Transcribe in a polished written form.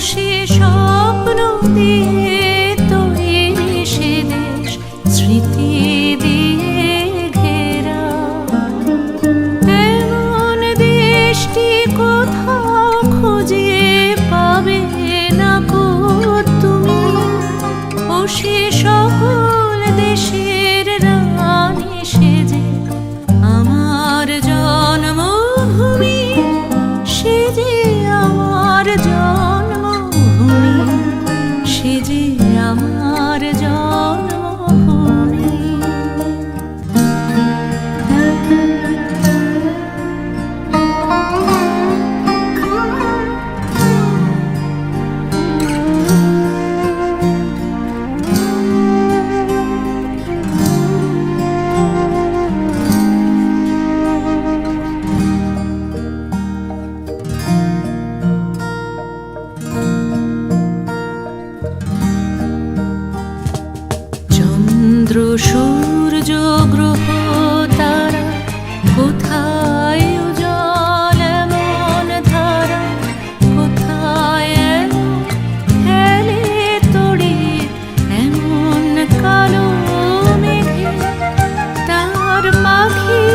সে স্বপ্ন দিয়ে তৈরি সে দেশ স্মৃতি দিয়ে ঘেরা। এমন দেশটি কোথাও খুঁজে পাবে না কো তুমি। ও সে সকল দেশের রানী সে যে আমার জন্মভূমি, সে যে আমার জন্মভূমি, সে যে আমার জন্মভূমি। চন্দ্র সূর্য গ্রহ তারা কোথায় উজ্জ্বল এমন ধারা, কোথায় খেলে তড়ি এমন কালো মেঘে। তার পাখি